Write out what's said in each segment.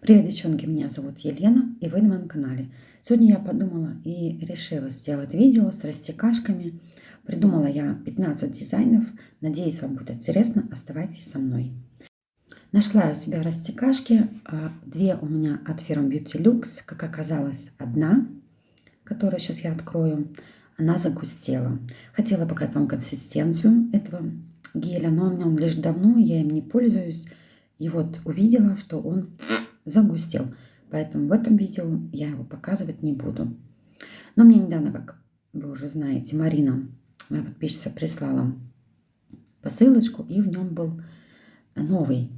Привет, девчонки, меня зовут Елена, и вы на моем канале. Сегодня я подумала и решила сделать видео с растекашками. Придумала я 15 дизайнов. Надеюсь, вам будет интересно. Оставайтесь со мной. Нашла я у себя растекашки. Две у меня от фирмы Beauty Lux. Как оказалось, одна, которую сейчас я открою, она загустела. Хотела показать вам консистенцию этого геля, но он лишь давно, я им не пользуюсь. И вот увидела, что он загустел. Поэтому в этом видео я его показывать не буду. Но мне недавно, как вы уже знаете, Марина, моя подписчица, прислала посылочку, и в нем был новый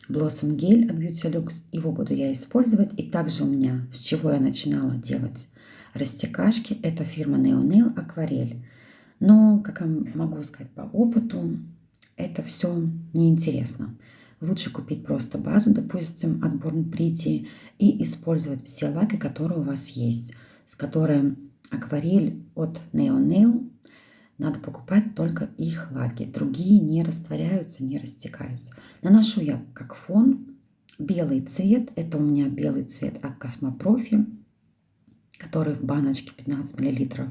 Blossom гель от Beauty Lux. Его буду я использовать. И также у меня, с чего я начинала делать растекашки, это фирма Neo Nail Акварель. Но, как я могу сказать по опыту, это все неинтересно. Лучше купить просто базу, допустим, от Born Pretty, и использовать все лаки, которые у вас есть. С которой акварель от Neo Nail, надо покупать только их лаки. Другие не растворяются, не растекаются. Наношу я как фон белый цвет. Это у меня белый цвет от Cosmoprofi, который в баночке 15 мл.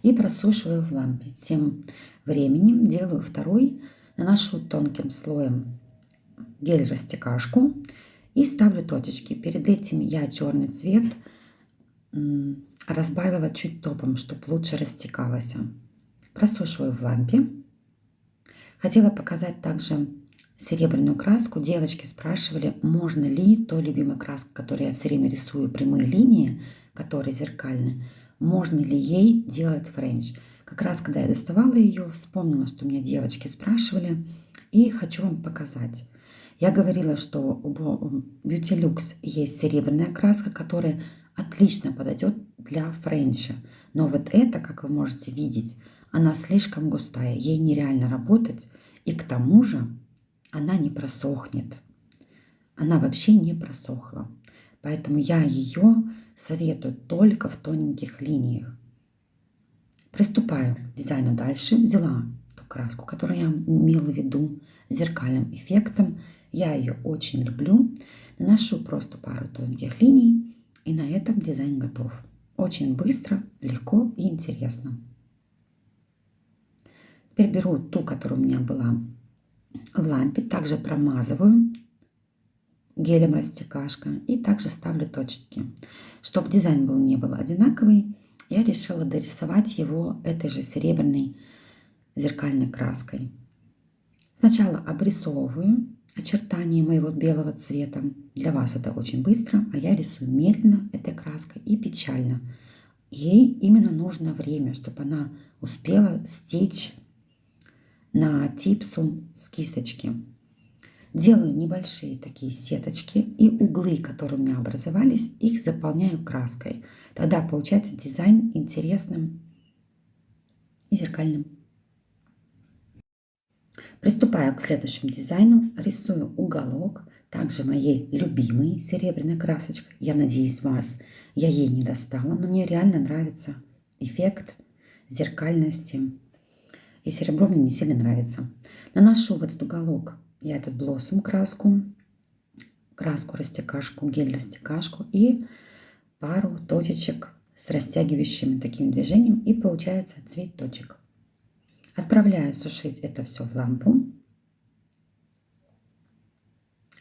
И просушиваю в лампе. Тем временем делаю второй. Наношу тонким слоем гель-растекашку и ставлю точечки. Перед этим я черный цвет разбавила чуть топом, чтобы лучше растекалось. Просушиваю в лампе. Хотела показать также серебряную краску. Девочки спрашивали, можно ли той любимой краской, которой я все время рисую прямые линии, которые зеркальные, можно ли ей делать френч. Как раз когда я доставала ее, вспомнила, что меня девочки спрашивали, и хочу вам показать. Я говорила, что у Beauty Lux есть серебряная краска, которая отлично подойдет для френча. Но вот эта, как вы можете видеть, она слишком густая, ей нереально работать. И к тому же она не просохнет. Она вообще не просохла. Поэтому я ее советую только в тоненьких линиях. Приступаю к дизайну дальше. Взяла ту краску, которую я имела в виду, зеркальным эффектом. Я ее очень люблю. Наношу просто пару тонких линий. И на этом дизайн готов. Очень быстро, легко и интересно. Теперь беру ту, которая у меня была в лампе. Также промазываю гелем растекашка. И также ставлю точки. Чтобы дизайн не был одинаковый, я решила дорисовать его этой же серебряной зеркальной краской. Сначала обрисовываю очертания моего белого цвета. Для вас это очень быстро, а я рисую медленно этой краской и печально. Ей именно нужно время, чтобы она успела стечь на типсу с кисточки. Делаю небольшие такие сеточки, и углы, которые у меня образовались, их заполняю краской. Тогда получается дизайн интересным и зеркальным. Приступаю к следующему дизайну. Рисую уголок, также моей любимой серебряной красочкой. Я надеюсь, вас я ей не достала, но мне реально нравится эффект зеркальности. И серебро мне не сильно нравится. Наношу в этот уголок я этот Blossom краску растекашку, гель-растекашку и пару точечек с растягивающим таким движением, и получается цветочек. Отправляю сушить это все в лампу.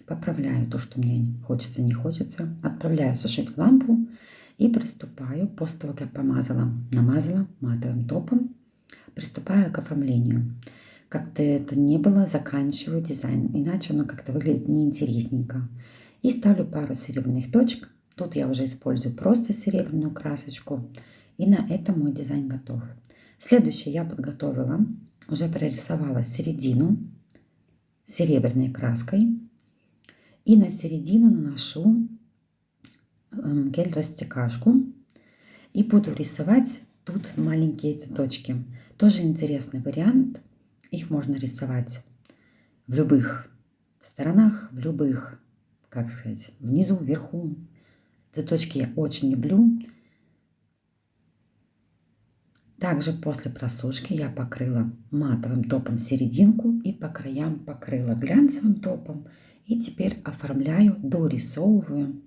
Поправляю то, что мне хочется, не хочется. Отправляю сушить в лампу и приступаю, после того, как я намазала матовым топом, приступаю к оформлению. Как-то это не было, заканчиваю дизайн, иначе оно как-то выглядит неинтересненько. И ставлю пару серебряных точек. Тут я уже использую просто серебряную красочку. И на этом мой дизайн готов. Следующее я подготовила, уже прорисовала середину серебряной краской. И на середину наношу гель-растекашку. И буду рисовать тут маленькие цветочки. Тоже интересный вариант. Их можно рисовать в любых сторонах, в любых, как сказать, внизу, вверху. Цветочки я очень люблю. Также после просушки я покрыла матовым топом серединку и по краям покрыла глянцевым топом. И теперь оформляю, дорисовываю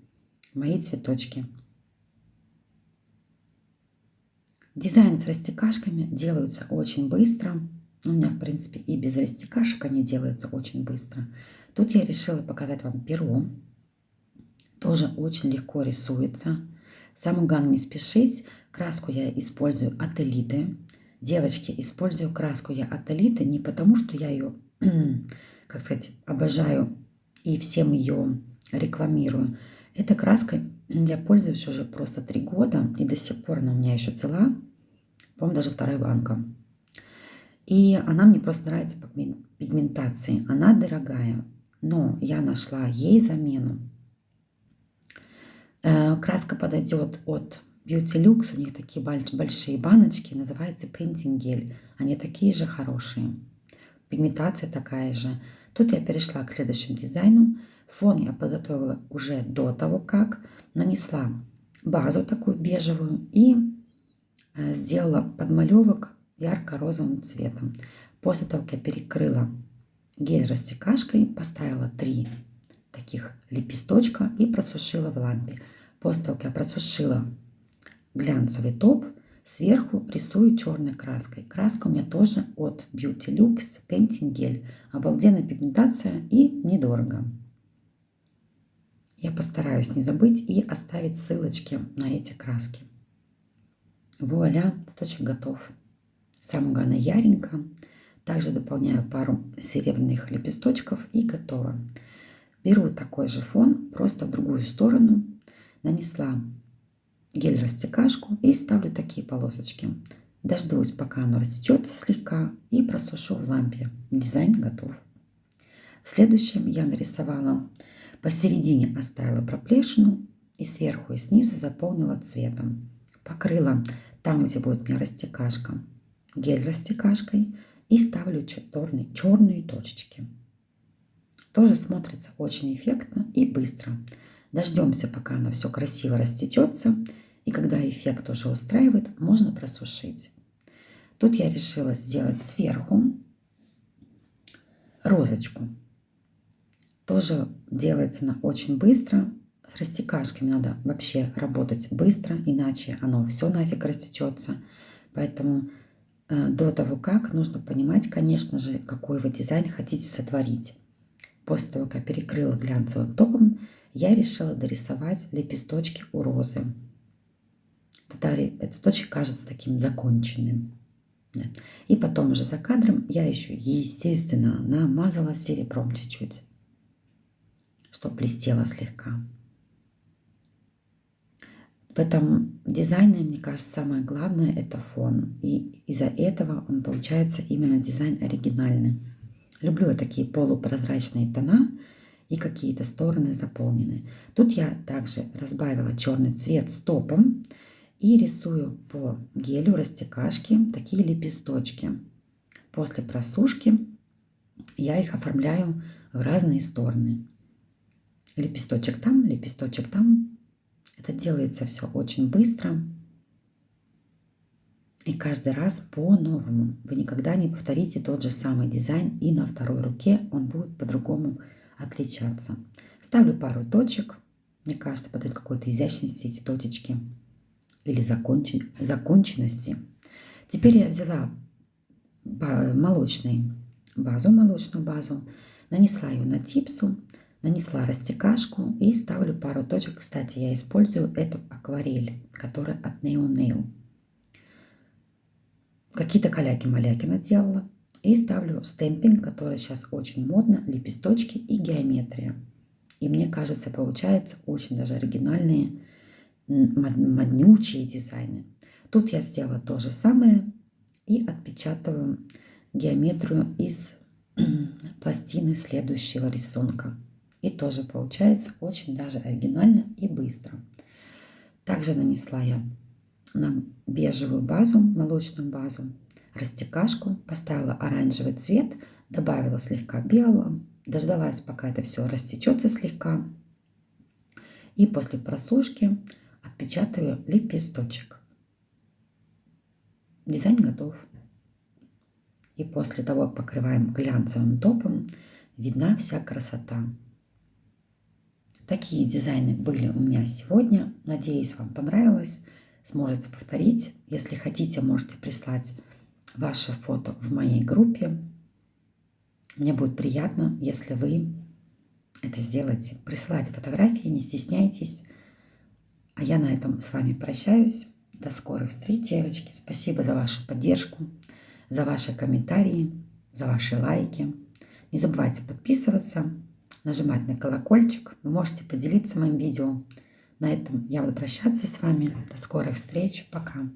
мои цветочки. Дизайн с растекашками делаются очень быстро. У меня, в принципе, и без растекашек они делаются очень быстро. Тут я решила показать вам перо. Тоже очень легко рисуется. Самое главное не спешить. Краску я использую от Элиты. Девочки, использую краску я от Элиты не потому, что я ее, как сказать, обожаю и всем ее рекламирую. Этой краской я пользуюсь уже просто 3 года, и до сих пор она у меня еще цела. По-моему, даже вторая банка. И она мне просто нравится по пигментации. Она дорогая, но я нашла ей замену. Краска подойдет от Beauty Lux. У них такие большие баночки. Называется Printing Gel. Они такие же хорошие. Пигментация такая же. Тут я перешла к следующему дизайну. Фон я подготовила уже до того, как нанесла базу такую бежевую и сделала подмалевок ярко-розовым цветом. После того, как я перекрыла гель растекашкой, поставила 3 таких лепесточка и просушила в лампе. После того, как я просушила глянцевый топ, сверху рисую черной краской. Краска у меня тоже от Beauty Lux Painting Gel. Обалденная пигментация и недорого. Я постараюсь не забыть и оставить ссылочки на эти краски. Вуаля, цветочек готов. Самое главное яренько. Также дополняю пару серебряных лепесточков и готово. Беру такой же фон, просто в другую сторону. Нанесла гель-растекашку и ставлю такие полосочки. Дождусь, пока оно растечется слегка, и просушу в лампе. Дизайн готов. В следующем я нарисовала посередине, оставила проплешину и сверху и снизу заполнила цветом. Покрыла там, где будет у меня растекашка, гель-растекашкой и ставлю черные точечки. Тоже смотрится очень эффектно и быстро. Дождемся, пока оно все красиво растечется. И когда эффект уже устраивает, можно просушить. Тут я решила сделать сверху розочку. Тоже делается она очень быстро. С растекашками надо вообще работать быстро, иначе оно все нафиг растечется. Поэтому до того, как, нужно понимать, конечно же, какой вы дизайн хотите сотворить. После того, как я перекрыла глянцевым топом, я решила дорисовать лепесточки у розы. Тогда этот цветочек кажется таким законченным. Да. И потом уже за кадром я еще, естественно, намазала серебром чуть-чуть, чтобы блестело слегка. В этом дизайне, мне кажется, самое главное это фон. И из-за этого он получается именно дизайн оригинальный. Люблю такие полупрозрачные тона и какие-то стороны заполнены. Тут я также разбавила черный цвет с топом и рисую по гелю растекашки такие лепесточки. После просушки я их оформляю в разные стороны. Лепесточек там, лепесточек там. Это делается все очень быстро. И каждый раз по-новому. Вы никогда не повторите тот же самый дизайн, и на второй руке он будет по-другому отличаться. Ставлю пару точек. Мне кажется, подают какой-то изящности эти точечки. Или законченности. Теперь я взяла молочную базу, нанесла ее на типсу, нанесла растекашку и ставлю пару точек. Кстати, я использую эту акварель, которая от Neo Nail. Какие-то каляки-маляки наделала. И ставлю стемпинг, который сейчас очень модно, лепесточки и геометрия. И мне кажется, получается очень даже оригинальные, моднючие дизайны. Тут я сделала то же самое и отпечатываю геометрию из пластины следующего рисунка. И тоже получается очень даже оригинально и быстро. Также нанесла я на бежевую базу, молочную базу, растекашку, поставила оранжевый цвет, добавила слегка белого, дождалась, пока это все растечется слегка. И после просушки отпечатаю лепесточек. Дизайн готов. И после того, как покрываем глянцевым топом, видна вся красота. Такие дизайны были у меня сегодня. Надеюсь, вам понравилось. Сможете повторить. Если хотите, можете прислать ваше фото в моей группе. Мне будет приятно, если вы это сделаете. Присылайте фотографии, не стесняйтесь. А я на этом с вами прощаюсь. До скорых встреч, девочки. Спасибо за вашу поддержку, за ваши комментарии, за ваши лайки. Не забывайте подписываться, нажимать на колокольчик. Вы можете поделиться моим видео. На этом я буду прощаться с вами. До скорых встреч. Пока.